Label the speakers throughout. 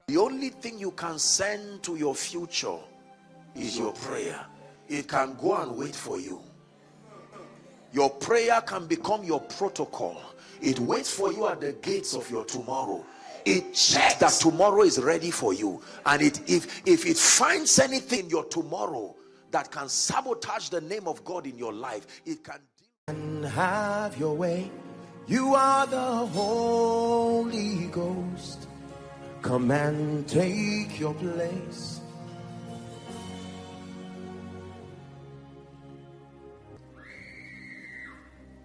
Speaker 1: The only thing you can send to your future is your prayer. It can go and wait for you. Your prayer can become your protocol. It waits for you at the gates of your tomorrow. It checks that tomorrow is ready for you. And if it finds anything in your tomorrow that can sabotage the name of God in your life, it can and have your way. You are the Holy Ghost. Come and take your place.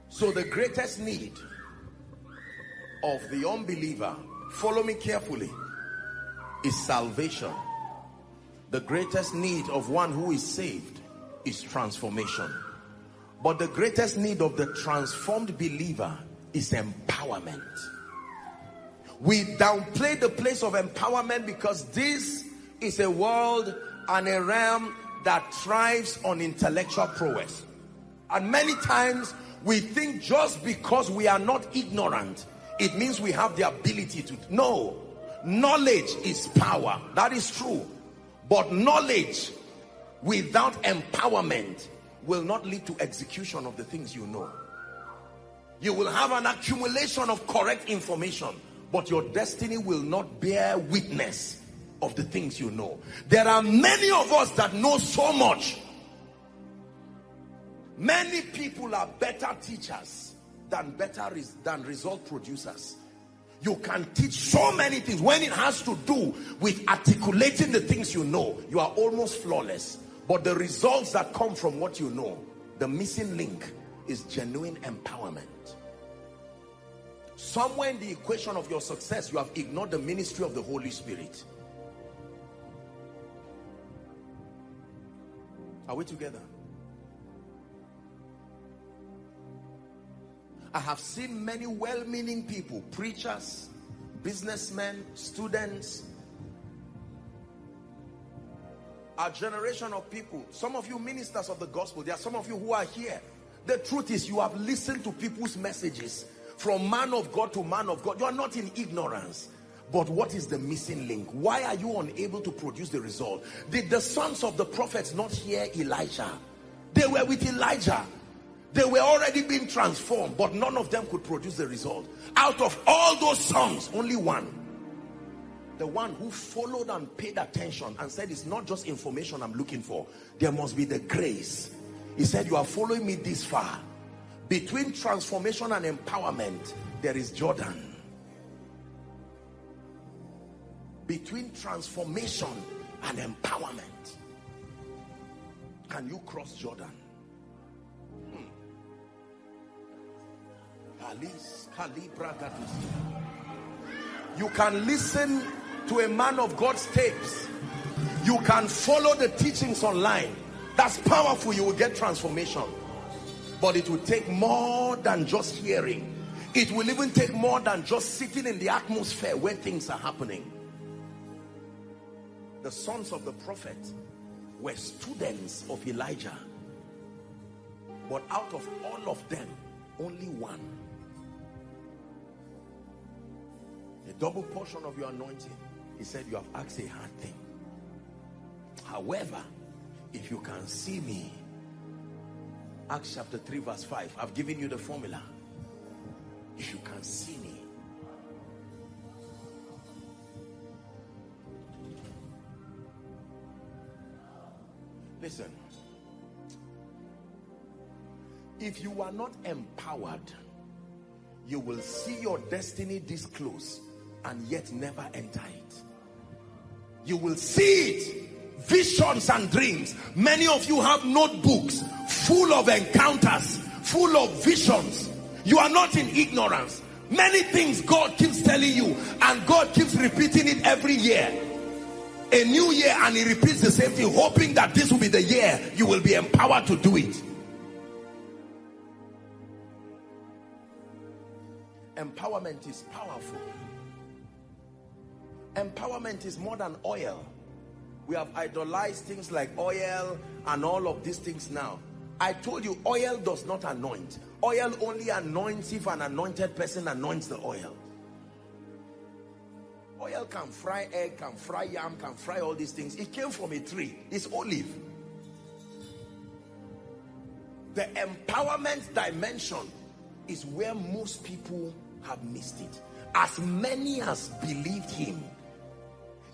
Speaker 1: So the greatest need of the unbeliever, follow me carefully, is salvation. The greatest need of one who is saved is transformation. But the greatest need of the transformed believer is empowerment. We downplay the place of empowerment because this is a world and a realm that thrives on intellectual prowess. And many times we think just because we are not ignorant, it means we have the ability to. No, knowledge is power. That is true. But knowledge without empowerment will not lead to execution of the things you know. You will have an accumulation of correct information, but your destiny will not bear witness of the things you know. There are many of us that know so much. Many people are better teachers than result producers. You can teach so many things. When it has to do with articulating the things you know, you are almost flawless. But the results that come from what you know, the missing link is genuine empowerment. Somewhere in the equation of your success, you have ignored the ministry of the Holy Spirit. Are we together? I have seen many well-meaning people, preachers, businessmen, students, our generation of people, some of you ministers of the gospel, there are some of you who are here. The truth is, you have listened to people's messages from man of God to man of God. You are not in ignorance. But what is the missing link? Why are you unable to produce the result? Did the sons of the prophets not hear Elijah? They were with Elijah. They were already being transformed, but none of them could produce the result. Out of all those sons, only one, the one who followed and paid attention and said, it's not just information I'm looking for, there must be the grace. He said, you are following me this far. Between transformation and empowerment, there is Jordan. Between transformation and empowerment, can you cross Jordan? You can listen to a man of God's tapes. You can follow the teachings online. That's powerful. You will get transformation. But it will take more than just hearing. It will even take more than just sitting in the atmosphere where things are happening. The sons of the prophet were students of Elijah. But out of all of them, only one. A double portion of your anointing. He said, you have asked a hard thing. However, if you can see me, Acts chapter 3 verse 5, I've given you the formula. If you can see me, listen, if you are not empowered, you will see your destiny this close and yet never enter it. You will see it, visions and dreams. Many of you have notebooks full of encounters, full of visions. You are not in ignorance. Many things God keeps telling you, and God keeps repeating it every year. A new year, and he repeats the same thing, hoping that this will be the year you will be empowered to do it. Empowerment is powerful. Empowerment is more than oil. We have idolized things like oil and all of these things now. I told you, oil does not anoint. Oil only anoints if an anointed person anoints the oil. Oil can fry egg, can fry yam, can fry all these things. It came from a tree. It's olive. The empowerment dimension is where most people have missed it. As many as believed him,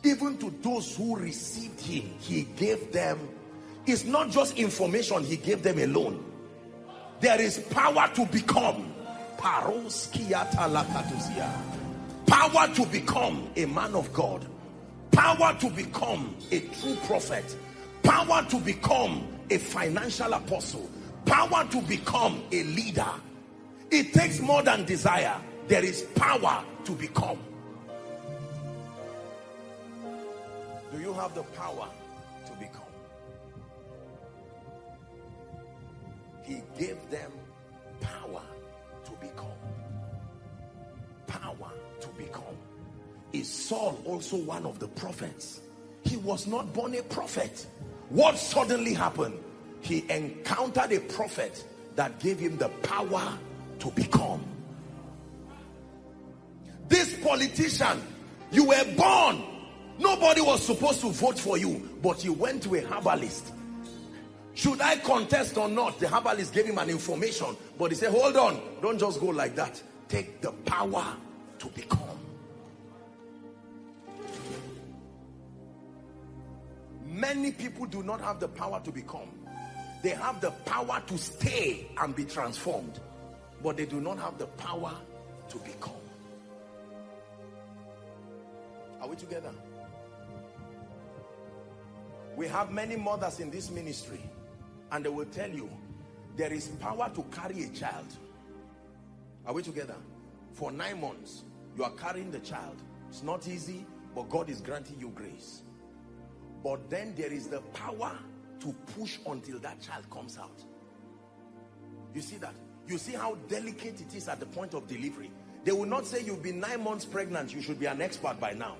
Speaker 1: even to those who received him, he gave them. It's not just information he gave them alone. There is power to become. Power to become a man of God. Power to become a true prophet. Power to become a financial apostle. Power to become a leader. It takes more than desire. There is power to become. Do you have the power to become? He gave them power to become. Power to become. Is Saul also one of the prophets? He was not born a prophet. What suddenly happened? He encountered a prophet that gave him the power to become. This politician, you were born, nobody was supposed to vote for you, but you went to a herbalist. Should I contest or not? The herbalist gave him an information, but he said, hold on, don't just go like that. Take the power to become. Many people do not have the power to become. They have the power to stay and be transformed, but they do not have the power to become. Are we together? We have many mothers in this ministry, and they will tell you there is power to carry a child. Are we together? For 9 months, you are carrying the child. It's not easy, but God is granting you grace. But then there is the power to push until that child comes out. You see that? You see how delicate it is at the point of delivery. They will not say you've been 9 months pregnant, you should be an expert by now.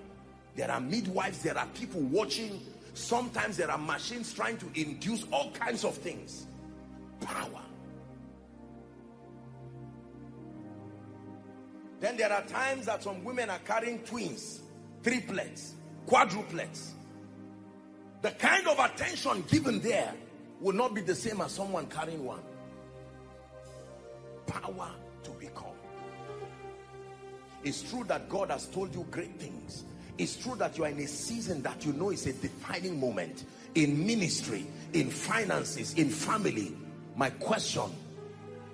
Speaker 1: There are midwives, there are people watching. Sometimes there are machines trying to induce all kinds of things. Power. Then there are times that some women are carrying twins, triplets, quadruplets. The kind of attention given there will not be the same as someone carrying one. Power to become. It's true that God has told you great things. It's true that you are in a season that you know is a defining moment in ministry, in finances, in family. My question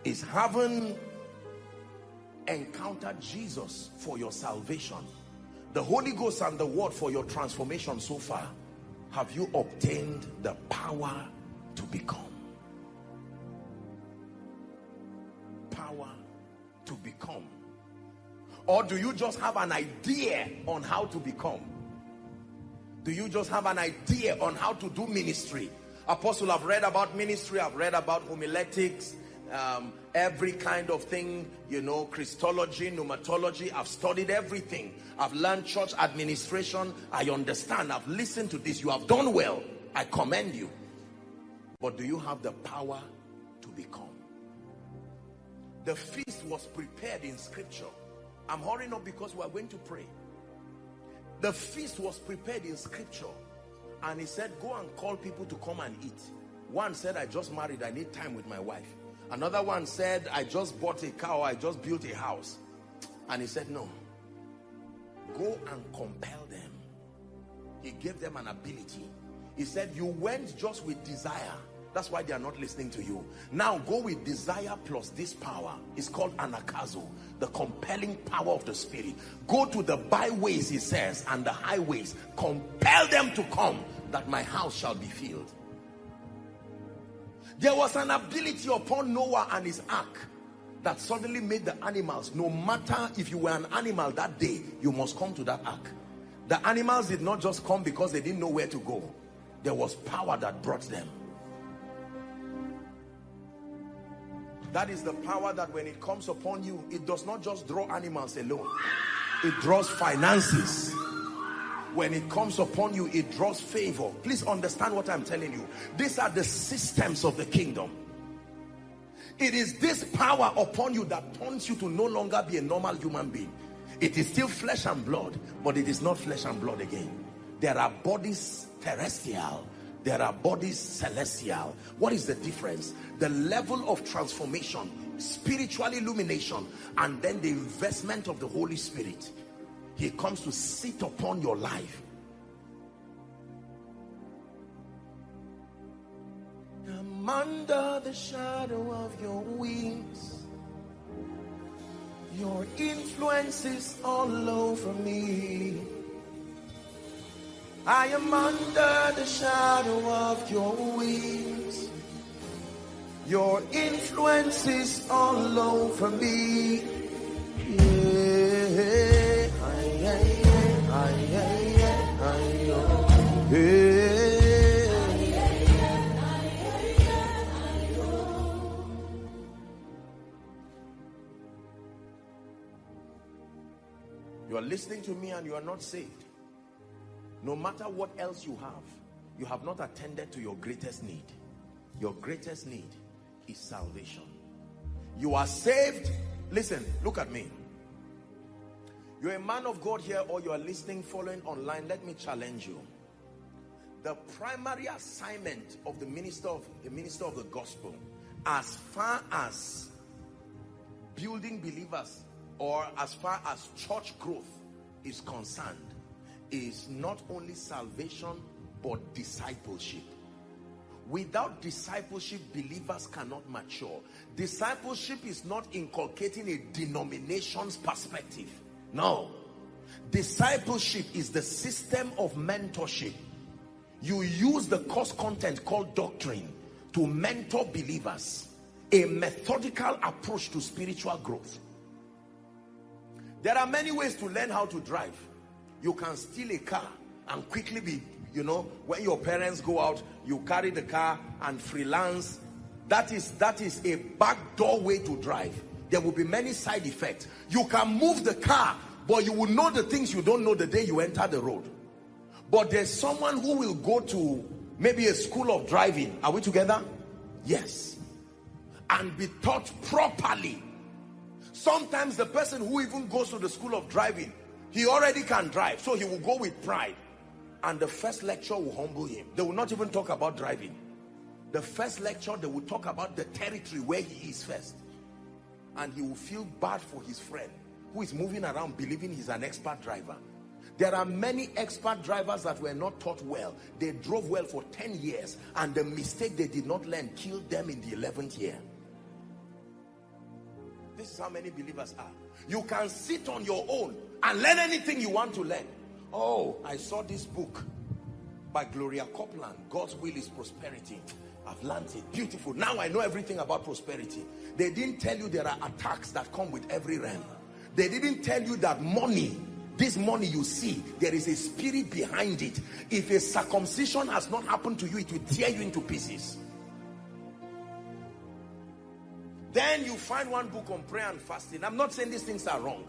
Speaker 1: is, haven't encountered Jesus for your salvation, the Holy Ghost and the Word for your transformation so far? Have you obtained the power to become? Power to become. Or do you just have an idea on how to become? Do you just have an idea on how to do ministry? Apostle, I've read about ministry, I've read about homiletics, every kind of thing, you know, Christology, pneumatology. I've studied everything. I've learned church administration. I understand. I've listened to this. You have done well. I commend you. But do you have the power to become? The feast was prepared in scripture. I'm hurrying up because we are going to pray. The feast was prepared in scripture. And he said, go and call people to come and eat. One said, I just married, I need time with my wife. Another one said, I just bought a car, I just built a house. And he said, no. Go and compel them. He gave them an ability. He said, you went just with desire. That's why they are not listening to you. Now go with desire plus this power. It's called anakazo, the compelling power of the Spirit. Go to the byways, he says, and the highways. Compel them to come, that my house shall be filled. There was an ability upon Noah and his ark that suddenly made the animals, no matter if you were an animal that day, you must come to that ark. The animals did not just come because they didn't know where to go. There was power that brought them. That is the power that when it comes upon you, it does not just draw animals alone. It draws finances. When it comes upon you, it draws favor. Please understand what I'm telling you. These are the systems of the kingdom. It is this power upon you that turns you to no longer be a normal human being. It is still flesh and blood, but it is not flesh and blood again. There are bodies terrestrial, there are bodies celestial. What is the difference? The level of transformation, spiritual illumination, and then the investment of the Holy Spirit. He comes to sit upon your life. I'm under the shadow of your wings. Your influence is all over me. I am under the shadow of your wings. Your influence is all over me. Yeah. You are listening to me and you are not saved. No matter what else you have not attended to your greatest need. Your greatest need is salvation. You are saved. Listen, look at me. You're a man of God here, or you are listening, following online. Let me challenge you. The primary assignment of the minister of the gospel, as far as building believers or as far as church growth is concerned, is not only salvation but discipleship. Without discipleship, believers cannot mature. Discipleship is not inculcating a denomination's perspective. No. Discipleship is the system of mentorship. You use the course content called doctrine to mentor believers. A methodical approach to spiritual growth. There are many ways to learn how to drive. You can steal a car and quickly be, when your parents go out, you carry the car and freelance. That is a backdoor way to drive. There will be many side effects. You can move the car, but you will know the things you don't know the day you enter the road. But there's someone who will go to maybe a school of driving. Are we together? Yes. And be taught properly. Sometimes the person who even goes to the school of driving, he already can drive, so he will go with pride. And the first lecture will humble him. They will not even talk about driving. The first lecture, they will talk about the territory where he is first. And he will feel bad for his friend who is moving around believing he's an expert driver. There are many expert drivers that were not taught well. They drove well for 10 years, and the mistake they did not learn killed them in the 11th year. This is how many believers are. You can sit on your own and learn anything you want to learn. Oh, I saw this book by Gloria Copeland, God's Will is Prosperity. I've learned it. Beautiful. Now I know everything about prosperity. They didn't tell you there are attacks that come with every realm. They didn't tell you that money, this money you see, there is a spirit behind it. If a circumcision has not happened to you, it will tear you into pieces. Then you find one book on prayer and fasting. I'm not saying these things are wrong,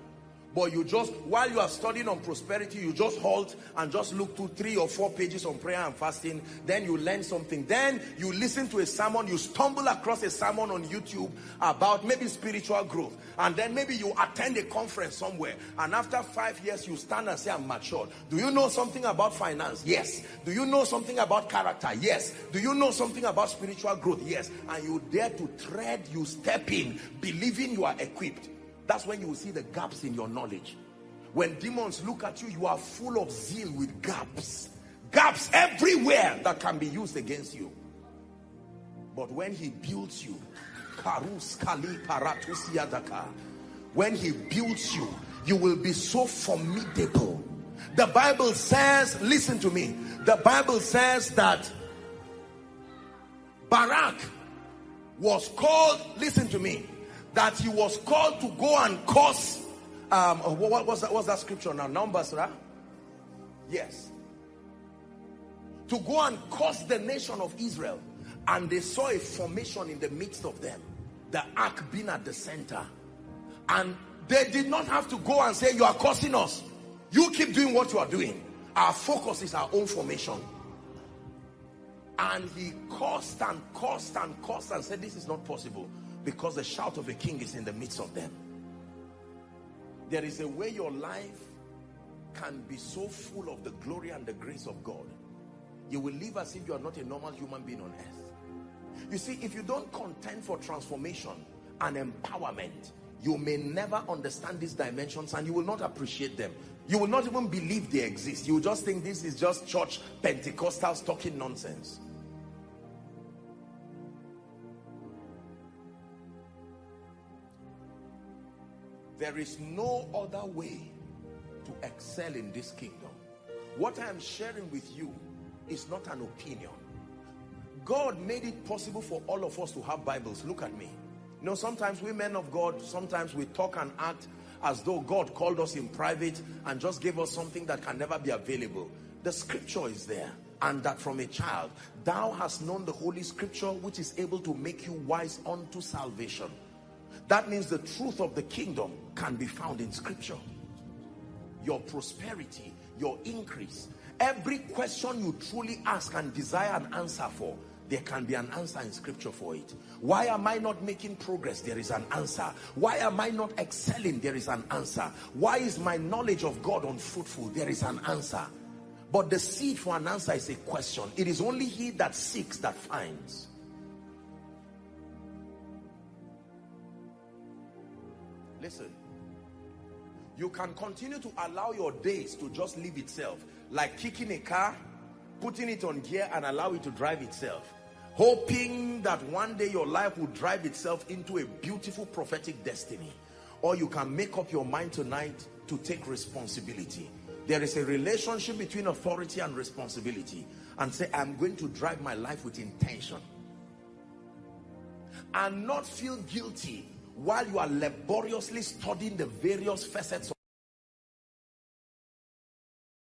Speaker 1: but you just, while you are studying on prosperity, you just halt and just look through 3 or 4 pages on prayer and fasting. Then you learn something. Then you listen to a sermon. You stumble across a sermon on YouTube about maybe spiritual growth. And then maybe you attend a conference somewhere. And after 5 years, you stand and say, I'm matured. Do you know something about finance? Yes. Do you know something about character? Yes. Do you know something about spiritual growth? Yes. And you dare to tread, you step in, believing you are equipped. That's when you will see the gaps in your knowledge. When demons look at you, you are full of zeal with gaps. Gaps everywhere that can be used against you. But when he builds you, when he builds you, you will be so formidable. The Bible says, listen to me, the Bible says that Barak was called, listen to me, that he was called to go and curse, what's that scripture now? Numbers, right? Yes. To go and curse the nation of Israel. And they saw a formation in the midst of them. The ark being at the center. And they did not have to go and say, you are cursing us. You keep doing what you are doing. Our focus is our own formation. And he cursed and cursed and cursed and said, this is not possible. because the shout of a king is in the midst of them. There is a way your life can be so full of the glory and the grace of God. You will live as if you are not a normal human being on earth. You see, if you don't contend for transformation and empowerment, you may never understand these dimensions and you will not appreciate them. You will not even believe they exist. You will just think this is just church Pentecostals talking nonsense. There is no other way to excel in this kingdom. What I am sharing with you is not an opinion. God made it possible for all of us to have Bibles. Look at me. You know, sometimes we men of God, sometimes we talk and act as though God called us in private and just gave us something that can never be available. The scripture is there, and that from a child thou hast known the holy scripture, which is able to make you wise unto salvation. That means the truth of the kingdom can be found in scripture. Your prosperity, your increase, every question you truly ask and desire an answer for, there can be an answer in scripture for it. Why am I not making progress? There is an answer. Why am I not excelling? There is an answer. Why is my knowledge of God unfruitful? There is an answer. But the seed for an answer is a question. It is only he that seeks that finds. Listen, you can continue to allow your days to just live itself, like kicking a car, putting it on gear and allow it to drive itself, hoping that one day your life will drive itself into a beautiful prophetic destiny. Or you can make up your mind tonight to take responsibility. There is a relationship between authority and responsibility, and say, I'm going to drive my life with intention and not feel guilty while you are laboriously studying the various facets